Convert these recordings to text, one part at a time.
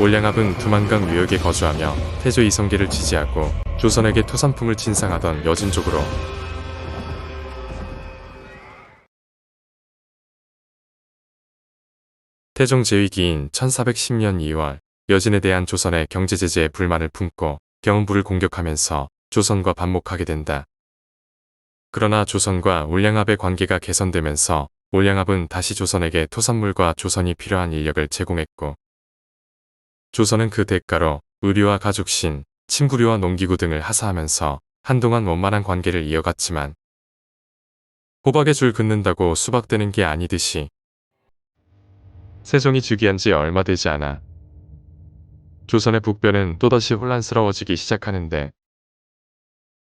올량압은 두만강 유역에 거주하며 태조 이성계를 지지하고 조선에게 토산품을 진상하던 여진족으로 태종 제2기인 1410년 2월 여진에 대한 조선의 경제제재에 불만을 품고 경은부를 공격하면서 조선과 반목하게 된다. 그러나 조선과 올량압의 관계가 개선되면서 올량압은 다시 조선에게 토산물과 조선이 필요한 인력을 제공했고 조선은 그 대가로 의류와 가죽신, 침구류와 농기구 등을 하사하면서 한동안 원만한 관계를 이어갔지만 호박에 줄 긋는다고 수박 되는 게 아니듯이 세종이 즉위한 지 얼마 되지 않아 조선의 북변은 또다시 혼란스러워지기 시작하는데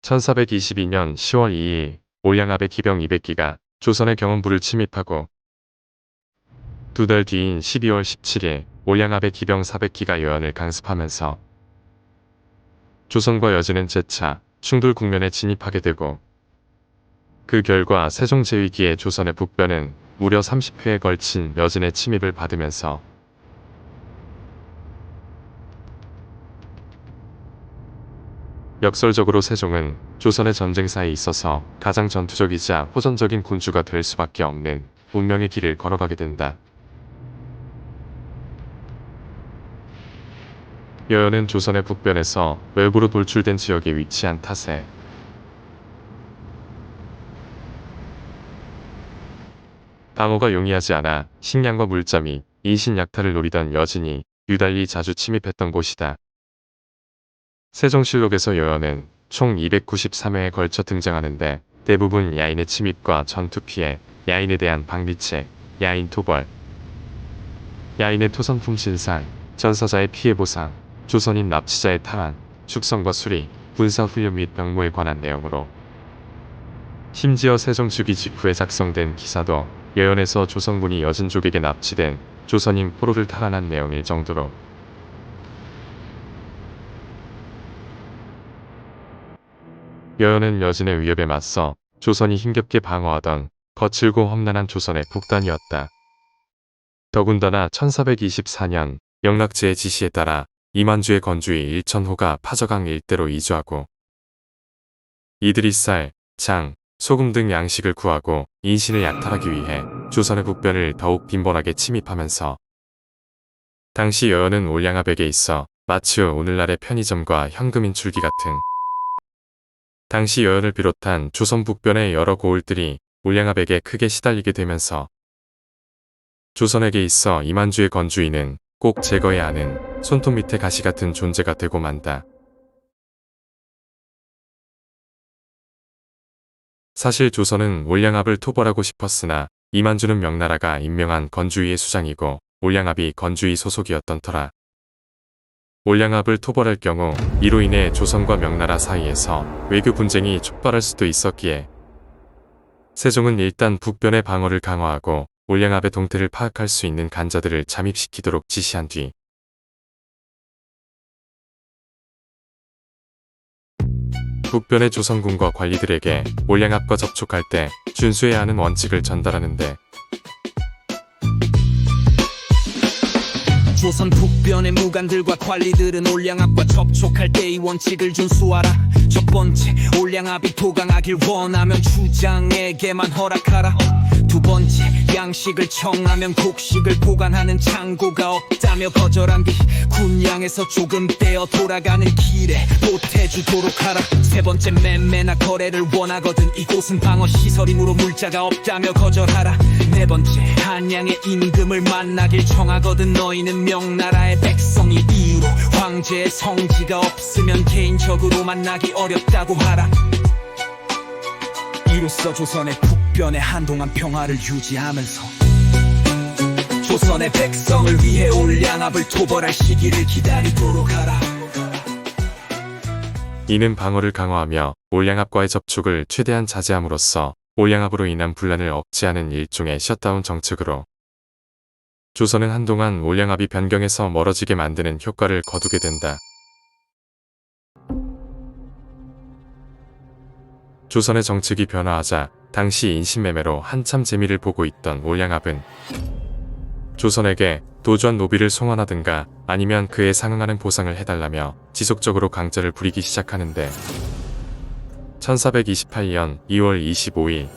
1422년 10월 2일 올량압의 기병 200기가 조선의 경은부를 침입하고 두 달 뒤인 12월 17일 올량압의 기병 400기가 여연을 강습하면서 조선과 여진은 재차 충돌 국면에 진입하게 되고 그 결과 세종 제2기의 조선의 북변은 무려 30회에 걸친 여진의 침입을 받으면서 역설적으로 세종은 조선의 전쟁사에 있어서 가장 전투적이자 호전적인 군주가 될 수밖에 없는 운명의 길을 걸어가게 된다. 여연은 조선의 북변에서 외부로 돌출된 지역에 위치한 탓에 방어가 용이하지 않아 식량과 물자 및 인신약탈을 노리던 여진이 유달리 자주 침입했던 곳이다. 세종실록에서 여연은 총 293회에 걸쳐 등장하는데 대부분 야인의 침입과 전투 피해, 야인에 대한 방비책, 야인 토벌, 야인의 토성품 진상, 전사자의 피해 보상, 조선인 납치자의 탈환, 축성과 수리, 군사훈련 및 병무에 관한 내용으로 심지어 세종 즉위 직후에 작성된 기사도 여연에서 조선군이 여진족에게 납치된 조선인 포로를 탈환한 내용일 정도로 여연은 여진의 위협에 맞서 조선이 힘겹게 방어하던 거칠고 험난한 조선의 북단이었다. 더군다나 1424년 영락제의 지시에 따라 이만주의 건주의 일천호가 파저강 일대로 이주하고 이들이 쌀, 장, 소금 등 양식을 구하고 인신을 약탈하기 위해 조선의 북변을 더욱 빈번하게 침입하면서 당시 여연은 올량압에게 있어 마치 오늘날의 편의점과 현금인출기 같은 당시 여연을 비롯한 조선 북변의 여러 고을들이 올량압에게 크게 시달리게 되면서 조선에게 있어 이만주의 건주인은 꼭 제거해야 하는 손톱 밑에 가시 같은 존재가 되고 만다. 사실 조선은 올량압을 토벌하고 싶었으나 이만주는 명나라가 임명한 건주위의 수장이고 올량압이 건주위 소속이었던 터라 올량압을 토벌할 경우 이로 인해 조선과 명나라 사이에서 외교 분쟁이 촉발할 수도 있었기에 세종은 일단 북변의 방어를 강화하고 올량압의 동태를 파악할 수 있는 간자들을 잠입시키도록 지시한 뒤 북변의 조선군과 관리들에게 올량압과 접촉할 때 준수해야 하는 원칙을 전달하는데 조선 북변의 무관들과 관리들은 올량압과 접촉할 때 이 원칙을 준수하라. 첫 번째, 올량압이 도강하길 원하면 주장에게만 허락하라. 두 번째, 양식을 청하면 곡식을 보관하는 창고가 없다며 거절한 뒤 군량에서 조금 떼어 돌아가는 길에 보태주도록 하라. 세 번째, 매매나 거래를 원하거든 이곳은 방어시설이므로 물자가 없다며 거절하라. 네 번째, 한양의 임금을 만나길 청하거든 너희는 명나라의 백성이 이유로 황제의 성지가 없으면 개인적으로 만나기 어렵다고 하라. 이로써 조선의 북변에 한동안 평화를 유지하면서 조선의 백성을 위해 올량압을 토벌할 시기를 기다리도록 하라. 이는 방어를 강화하며 올량압과의 접촉을 최대한 자제함으로써 올량압으로 인한 분란을 억제하는 일종의 셧다운 정책으로 조선은 한동안 올량압이 변경에서 멀어지게 만드는 효과를 거두게 된다. 조선의 정책이 변화하자 당시 인신매매로 한참 재미를 보고 있던 올량압은 조선에게 도주한 노비를 송환하든가 아니면 그에 상응하는 보상을 해달라며 지속적으로 강제를 부리기 시작하는데 1428년 2월 25일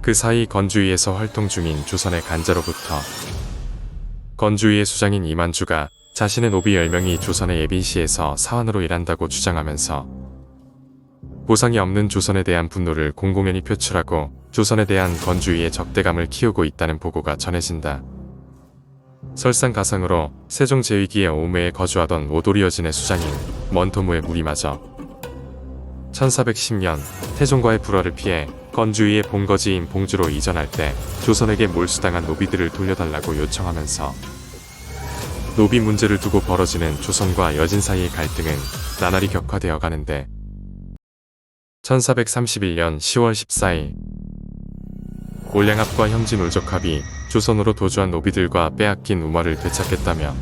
그 사이 건주위에서 활동 중인 조선의 간자로부터 건주위의 수장인 이만주가 자신의 노비 10명이 조선의 예빈시에서 사환으로 일한다고 주장하면서 보상이 없는 조선에 대한 분노를 공공연히 표출하고 조선에 대한 건주위의 적대감을 키우고 있다는 보고가 전해진다. 설상가상으로 세종 제2기의 오무에 거주하던 오도리 여진의 수장인 먼토무의 무리마저 1410년 태종과의 불화를 피해 건주위의 본거지인 봉주로 이전할 때 조선에게 몰수당한 노비들을 돌려달라고 요청하면서 노비 문제를 두고 벌어지는 조선과 여진 사이의 갈등은 나날이 격화되어 가는데 1431년 10월 14일 올량합과 형진 울적합이 조선으로 도주한 노비들과 빼앗긴 우마를 되찾겠다며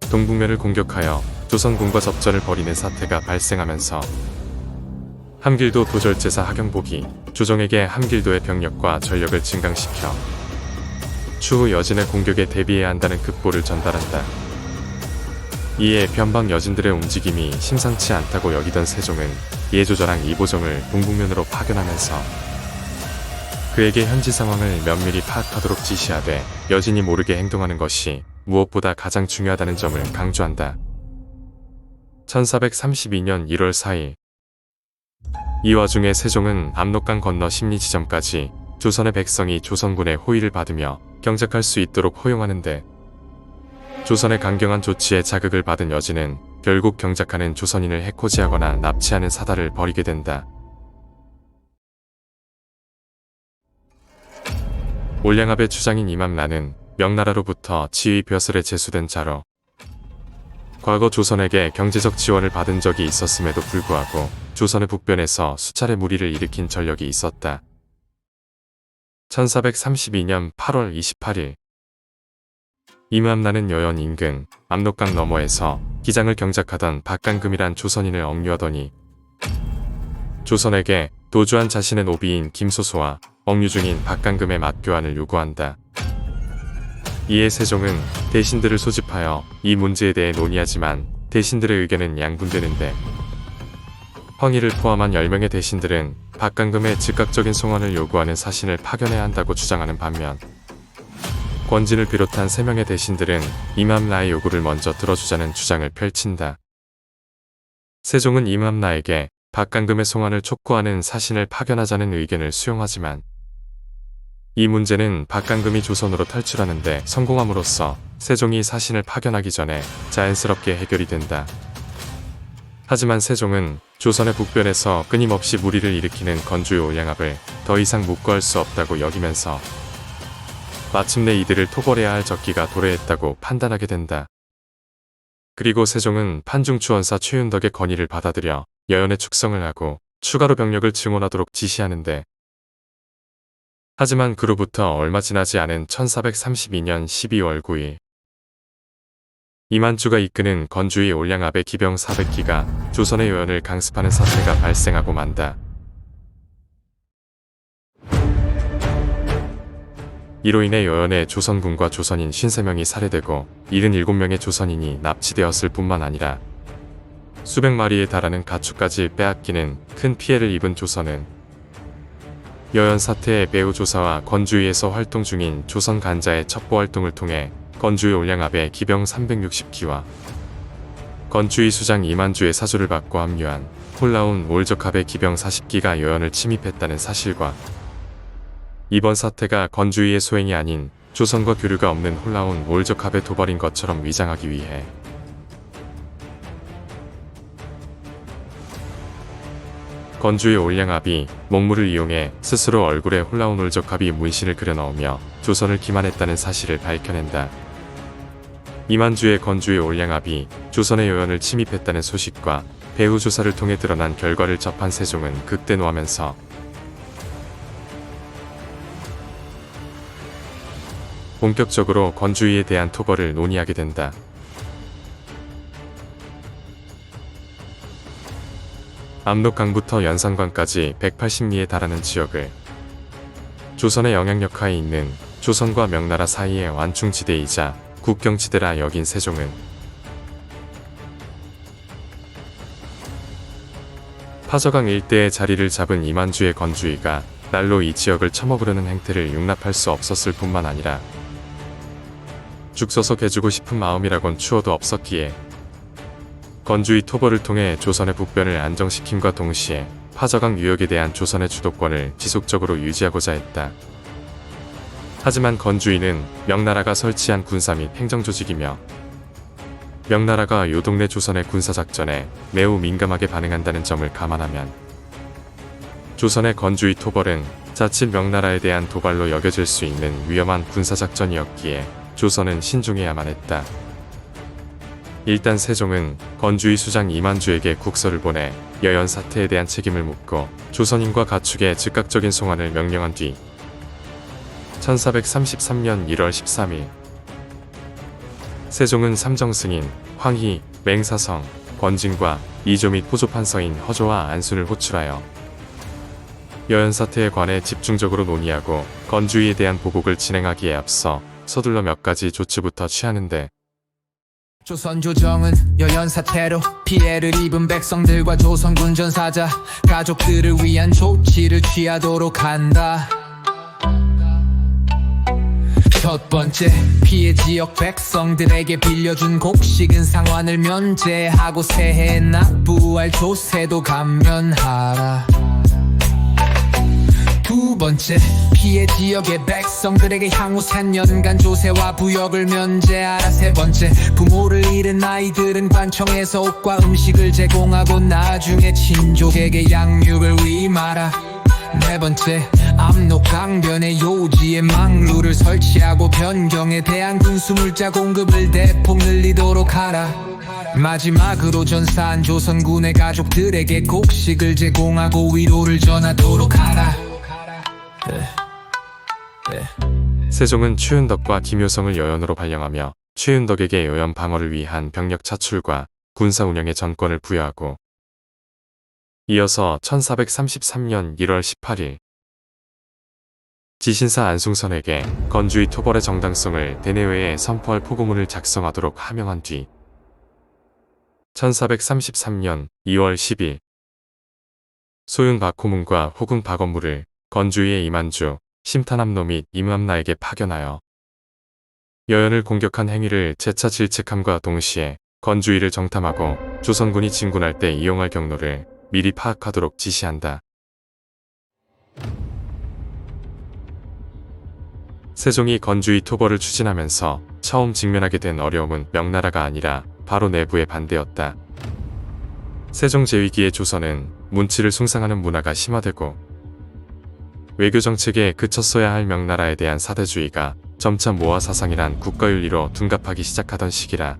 동북면을 공격하여 조선군과 접전을 벌이는 사태가 발생하면서 함길도 도절제사 하경복이 조정에게 함길도의 병력과 전력을 증강시켜 추후 여진의 공격에 대비해야 한다는 급보를 전달한다. 이에 변방 여진들의 움직임이 심상치 않다고 여기던 세종은 예조저랑 이보정을 동북면으로 파견하면서 그에게 현지 상황을 면밀히 파악하도록 지시하되 여진이 모르게 행동하는 것이 무엇보다 가장 중요하다는 점을 강조한다. 1432년 1월 4일 이 와중에 세종은 압록강 건너 심리 지점까지 조선의 백성이 조선군의 호의를 받으며 경작할 수 있도록 허용하는데 조선의 강경한 조치에 자극을 받은 여진은 결국 경작하는 조선인을 해코지하거나 납치하는 사달을 벌이게 된다. 올량합의 주장인 이맘라는 명나라로부터 지휘 벼슬에 제수된 자로 과거 조선에게 경제적 지원을 받은 적이 있었음에도 불구하고 조선의 북변에서 수차례 무리를 일으킨 전력이 있었다. 1432년 8월 28일 이맘라는 여연 인근 압록강 너머에서 기장을 경작하던 박강금이란 조선인을 억류하더니 조선에게 도주한 자신의 노비인 김소소와 억류 중인 박강금의 맞교환을 요구한다. 이에 세종은 대신들을 소집하여 이 문제에 대해 논의하지만 대신들의 의견은 양분되는데 황희를 포함한 10명의 대신들은 박강금의 즉각적인 송환을 요구하는 사신을 파견해야 한다고 주장하는 반면 권진을 비롯한 3명의 대신들은 이맘라의 요구를 먼저 들어주자는 주장을 펼친다. 세종은 이맘라에게 박강금의 송환을 촉구하는 사신을 파견하자는 의견을 수용하지만 이 문제는 박강금이 조선으로 탈출하는데 성공함으로써 세종이 사신을 파견하기 전에 자연스럽게 해결이 된다. 하지만 세종은 조선의 북변에서 끊임없이 무리를 일으키는 건주의 올량합을 더 이상 묵고할 수 없다고 여기면서 마침내 이들을 토벌해야 할 적기가 도래했다고 판단하게 된다. 그리고 세종은 판중추원사 최윤덕의 건의를 받아들여 여연의 축성을 하고 추가로 병력을 증원하도록 지시하는데 하지만 그로부터 얼마 지나지 않은 1432년 12월 9일 이만주가 이끄는 건주의 올량합의 기병 400기가 조선의 여연을 강습하는 사태가 발생하고 만다. 이로 인해 여연의 조선군과 조선인 53명이 살해되고 77명의 조선인이 납치되었을 뿐만 아니라 수백 마리에 달하는 가축까지 빼앗기는 큰 피해를 입은 조선은 여연 사태의 배후 조사와 건주위에서 활동 중인 조선 간자의 첩보 활동을 통해 건주의 올량합의 기병 360기와 건주위 수장 이만주의 사주를 받고 합류한 홀라운 올적합의 기병 40기가 여연을 침입했다는 사실과 이번 사태가 건주위의 소행이 아닌 조선과 교류가 없는 홀라운 올적합의 도발인 것처럼 위장하기 위해 건주의 올량합이 먹물을 이용해 스스로 얼굴에 홀라운 올적합이 문신을 그려넣으며 조선을 기만했다는 사실을 밝혀낸다. 이만주의 건주의 올량합이 조선의 여연을 침입했다는 소식과 배후 조사를 통해 드러난 결과를 접한 세종은 극대노하면서 본격적으로 건주위에 대한 토벌을 논의하게 된다. 압록강부터 연산강까지 180리에 달하는 지역을 조선의 영향력하에 있는 조선과 명나라 사이의 완충지대이자 국경지대라 여긴 세종은 파저강 일대에 자리를 잡은 이만주의 건주의가 날로 이 지역을 처먹으려는 행태를 용납할 수 없었을 뿐만 아니라 죽 서서 개주고 싶은 마음이라곤 추워도 없었기에 건주의 토벌을 통해 조선의 북변을 안정시킴과 동시에 파저강 유역에 대한 조선의 주도권을 지속적으로 유지하고자 했다. 하지만 건주의는 명나라가 설치한 군사 및 행정조직이며 명나라가 요동네 조선의 군사작전에 매우 민감하게 반응한다는 점을 감안하면 조선의 건주의 토벌은 자칫 명나라에 대한 도발로 여겨질 수 있는 위험한 군사작전이었기에 조선은 신중해야만 했다. 일단 세종은 건주의 수장 이만주에게 국서를 보내 여연 사태에 대한 책임을 묻고 조선인과 가축의 즉각적인 송환을 명령한 뒤 1433년 1월 13일 세종은 삼정승인, 황희, 맹사성, 권징과 이조 및 호조판서인 허조와 안순을 호출하여 여연 사태에 관해 집중적으로 논의하고 건주의에 대한 보복을 진행하기에 앞서 서둘러 몇 가지 조치부터 취하는데 조선 조정은 여연 사태로 피해를 입은 백성들과 조선군 전사자 가족들을 위한 조치를 취하도록 한다. 첫 번째, 피해 지역 백성들에게 빌려준 곡식은 상환을 면제하고 새해 납부할 조세도 감면하라. 두 번째, 피해 지역의 백성들에게 향후 3년간 조세와 부역을 면제하라. 세 번째, 부모를 잃은 아이들은 관청에서 옷과 음식을 제공하고 나중에 친족에게 양육을 위임하라. 네 번째, 압록강변의 요지에 망루를 설치하고 변경에 대한 군수물자 공급을 대폭 늘리도록 하라. 마지막으로 전사한 조선군의 가족들에게 곡식을 제공하고 위로를 전하도록 하라. 세종은 최윤덕과 김효성을 여연으로 발령하며 최윤덕에게 여연 방어를 위한 병력 차출과 군사 운영의 전권을 부여하고 이어서 1433년 1월 18일 지신사 안숭선에게 건주의 토벌의 정당성을 대내외에 선포할 포고문을 작성하도록 하명한 뒤 1433년 2월 10일 소윤 박호문과 호군 박원무를 건주의의 이만주, 심탄함노 및 임암나에게 파견하여 여연을 공격한 행위를 재차 질책함과 동시에 건주의를 정탐하고 조선군이 진군할 때 이용할 경로를 미리 파악하도록 지시한다. 세종이 건주의 토벌을 추진하면서 처음 직면하게 된 어려움은 명나라가 아니라 바로 내부의 반대였다. 세종 제위기의 조선은 문치를 숭상하는 문화가 심화되고 외교 정책에 그쳤어야 할 명나라에 대한 사대주의가 점차 모화 사상이란 국가윤리로 둔갑하기 시작하던 시기라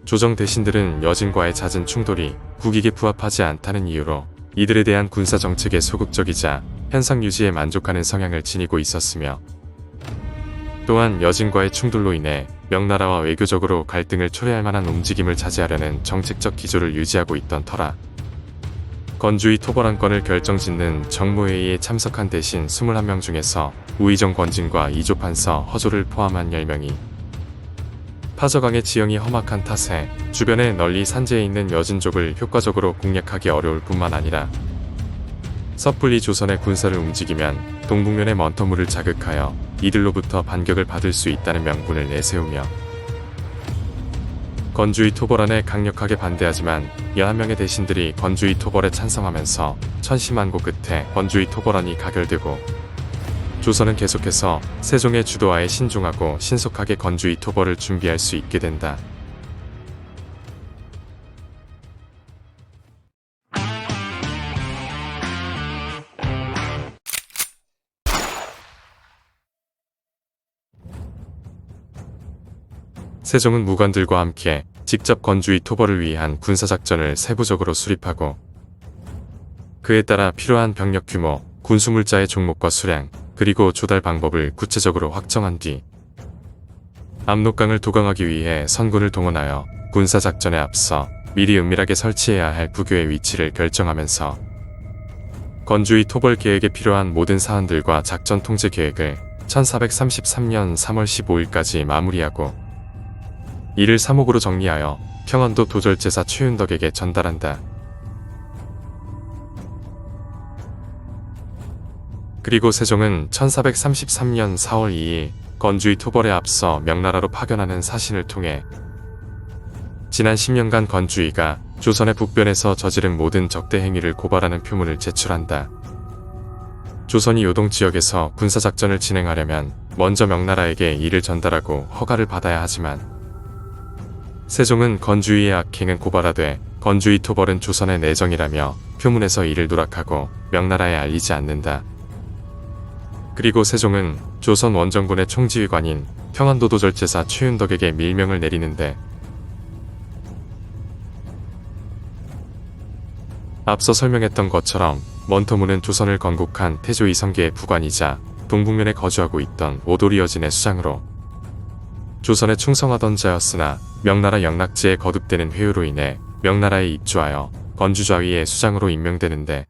조정 대신들은 여진과의 잦은 충돌이 국익에 부합하지 않다는 이유로 이들에 대한 군사 정책에 소극적이자 현상 유지에 만족하는 성향을 지니고 있었으며 또한 여진과의 충돌로 인해 명나라와 외교적으로 갈등을 초래할 만한 움직임을 자제하려는 정책적 기조를 유지하고 있던 터라 건주의 토벌한 건을 결정짓는 정무회의에 참석한 대신 21명 중에서 우의정 권징과 이조판서 허조를 포함한 10명이 파저강의 지형이 험악한 탓에 주변에 널리 산재해 있는 여진족을 효과적으로 공략하기 어려울 뿐만 아니라 섣불리 조선의 군사를 움직이면 동북면의 먼터물을 자극하여 이들로부터 반격을 받을 수 있다는 명분을 내세우며 건주의 토벌안에 강력하게 반대하지만 11명의 대신들이 건주의 토벌에 찬성하면서 천시만고 끝에 건주의 토벌안이 가결되고 조선은 계속해서 세종의 주도하에 신중하고 신속하게 건주의 토벌을 준비할 수 있게 된다. 세종은 무관들과 함께 직접 건주의 토벌을 위한 군사작전을 세부적으로 수립하고 그에 따라 필요한 병력 규모, 군수물자의 종목과 수량, 그리고 조달 방법을 구체적으로 확정한 뒤 압록강을 도강하기 위해 선군을 동원하여 군사작전에 앞서 미리 은밀하게 설치해야 할 부교의 위치를 결정하면서 건주의 토벌 계획에 필요한 모든 사안들과 작전 통제 계획을 1433년 3월 15일까지 마무리하고 이를 사목으로 정리하여 평안도 도절제사 최윤덕에게 전달한다. 그리고 세종은 1433년 4월 2일 건주의 토벌에 앞서 명나라로 파견하는 사신을 통해 지난 10년간 건주의가 조선의 북변에서 저지른 모든 적대 행위를 고발하는 표문을 제출한다. 조선이 요동 지역에서 군사작전을 진행하려면 먼저 명나라에게 이를 전달하고 허가를 받아야 하지만 세종은 건주의의 악행은 고발하되 건주의 토벌은 조선의 내정이라며 표문에서 이를 누락하고 명나라에 알리지 않는다. 그리고 세종은 조선 원정군의 총지휘관인 평안도 도절제사 최윤덕에게 밀명을 내리는데 앞서 설명했던 것처럼 먼토무는 조선을 건국한 태조 이성계의 부관이자 동북면에 거주하고 있던 오도리 여진의 수장으로 조선에 충성하던 자였으나 명나라 영락지에 거듭되는 회유로 인해 명나라에 입주하여 건주좌위의 수장으로 임명되는데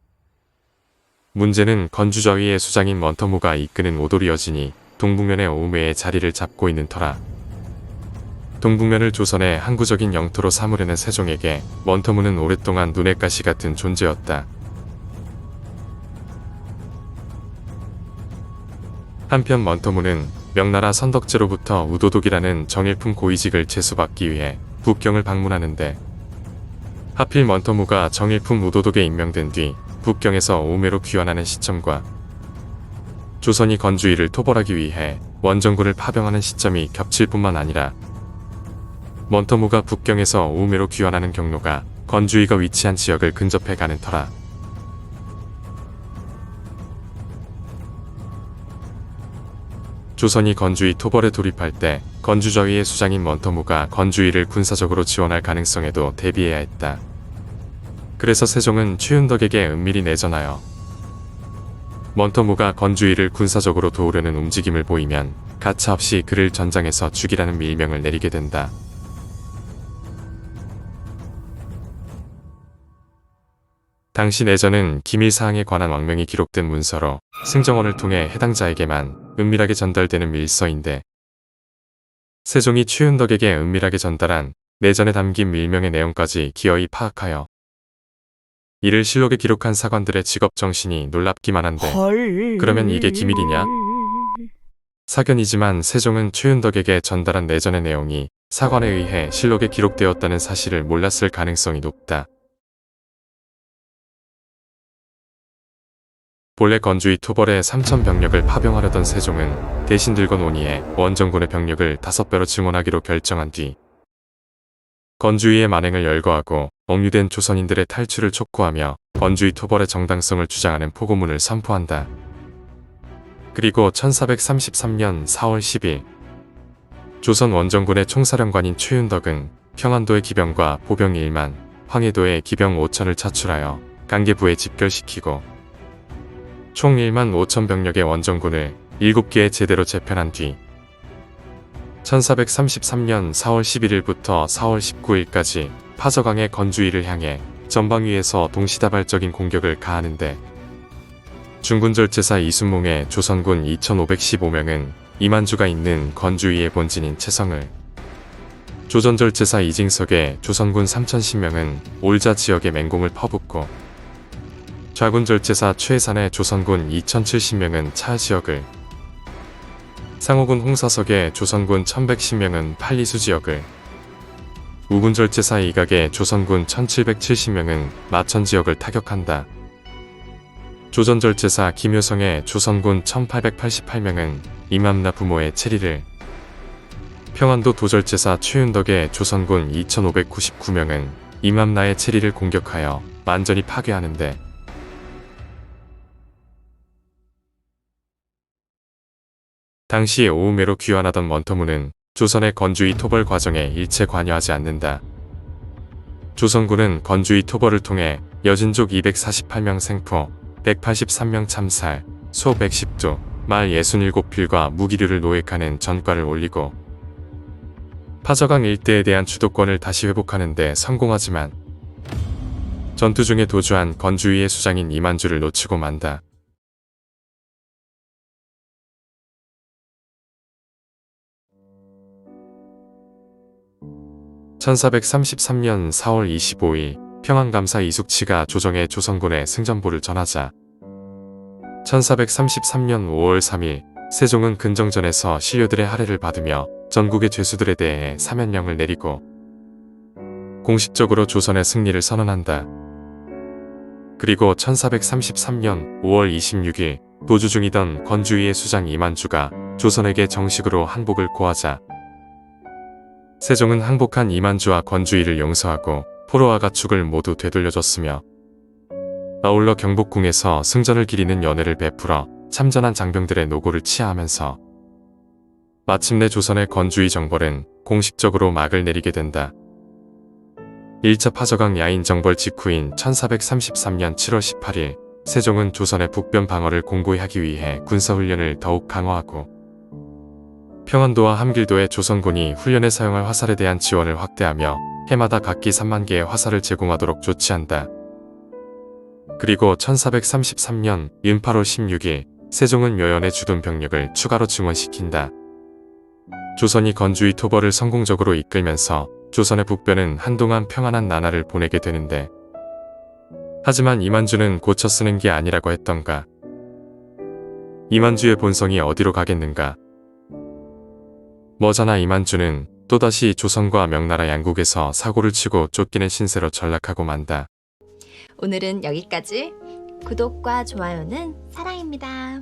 문제는 건주좌위의 수장인 먼토무가 이끄는 오도리 여진이 동북면의 오음회에 자리를 잡고 있는 터라 동북면을 조선의 항구적인 영토로 삼으려는 세종에게 먼토무는 오랫동안 눈의 가시 같은 존재였다. 한편 먼토무는 명나라 선덕제로부터 우도독이라는 정일품 고위직을 제수받기 위해 북경을 방문하는데 하필 먼토무가 정일품 우도독에 임명된 뒤 북경에서 오음회로 귀환하는 시점과 조선이 건주의를 토벌하기 위해 원정군을 파병하는 시점이 겹칠 뿐만 아니라 먼토무가 북경에서 오음회로 귀환하는 경로가 건주의가 위치한 지역을 근접해 가는 터라 조선이 건주의 토벌에 돌입할 때 건주좌위의 수장인 먼토무가 건주의를 군사적으로 지원할 가능성에도 대비해야 했다. 그래서 세종은 최윤덕에게 은밀히 내전하여 먼토무가 건주의를 군사적으로 도우려는 움직임을 보이면 가차없이 그를 전장에서 죽이라는 밀명을 내리게 된다. 당시 내전은 기밀사항에 관한 왕명이 기록된 문서로 승정원을 통해 해당자에게만 은밀하게 전달되는 밀서인데 세종이 최윤덕에게 은밀하게 전달한 내전에 담긴 밀명의 내용까지 기어이 파악하여 이를 실록에 기록한 사관들의 직업정신이 놀랍기만 한데 그러면 이게 기밀이냐? 사견이지만 세종은 최윤덕에게 전달한 내전의 내용이 사관에 의해 실록에 기록되었다는 사실을 몰랐을 가능성이 높다. 본래 건주의 토벌에 3,000병력을 파병하려던 세종은 대신 들건 논의에 원정군의 병력을 5배로 증원하기로 결정한 뒤 건주의의 만행을 열거하고 억류된 조선인들의 탈출을 촉구하며 건주의 토벌의 정당성을 주장하는 포고문을 선포한다. 그리고 1433년 4월 10일 조선 원정군의 총사령관인 최윤덕은 평안도의 기병과 보병 1만, 황해도의 기병 5천을 차출하여 강계부에 집결시키고 총 1만 5천 병력의 원정군을 7개의 제대로 재편한 뒤 1433년 4월 11일부터 4월 19일까지 파저강의 건주의를 향해 전방위에서 동시다발적인 공격을 가하는데 중군절제사 이순몽의 조선군 2515명은 이만주가 있는 건주의의 본진인 채성을, 조전절제사 이징석의 조선군 3010명은 올자 지역의 맹공을 퍼붓고 좌군절제사 최산의 조선군 2070명은 차 지역을, 상호군 홍사석의 조선군 1110명은 팔리수 지역을, 우군절제사 이각의 조선군 1770명은 마천 지역을 타격한다. 조전절제사 김효성의 조선군 1888명은 임암나 부모의 체리를, 평안도 도절제사 최윤덕의 조선군 2599명은 임암나의 체리를 공격하여 완전히 파괴하는데 당시 오음회로 귀환하던 먼토무는 조선의 건주의 토벌 과정에 일체 관여하지 않는다. 조선군은 건주의 토벌을 통해 여진족 248명 생포, 183명 참살, 소 110두, 말 67필과 무기류를 노획하는 전과를 올리고 파저강 일대에 대한 주도권을 다시 회복하는 데 성공하지만 전투 중에 도주한 건주위의 수장인 이만주를 놓치고 만다. (1433년 4월 25일) 평안감사 이숙치가 조정에 조선군의 승전보를 전하자 1433년 5월 3일 세종은 근정전에서 신료들의 할애를 받으며 전국의 죄수들에 대해 사면령을 내리고 공식적으로 조선의 승리를 선언한다. 그리고 1433년 5월 26일 도주 중이던 건주위의 수장 이만주가 조선에게 정식으로 항복을 고하자 세종은 항복한 이만주와 건주위를 용서하고 포로와 가축을 모두 되돌려줬으며 아울러 경복궁에서 승전을 기리는 연회를 베풀어 참전한 장병들의 노고를 치하하면서 마침내 조선의 건주위 정벌은 공식적으로 막을 내리게 된다. 1차 파저강 야인 정벌 직후인 1433년 7월 18일 세종은 조선의 북변 방어를 공고히 하기 위해 군사훈련을 더욱 강화하고 평안도와 함길도의 조선군이 훈련에 사용할 화살에 대한 지원을 확대하며 해마다 각기 3만 개의 화살을 제공하도록 조치한다. 그리고 1433년 8월 16일 세종은 묘연에 주둔 병력을 추가로 증원시킨다. 조선이 건주위 토벌을 성공적으로 이끌면서 조선의 북변은 한동안 평안한 나날을 보내게 되는데 하지만 이만주는 고쳐 쓰는 게 아니라고 했던가. 이만주의 본성이 어디로 가겠는가. 머자나 이만주는 또다시 조선과 명나라 양국에서 사고를 치고 쫓기는 신세로 전락하고 만다. 오늘은 여기까지. 구독과 좋아요는 사랑입니다.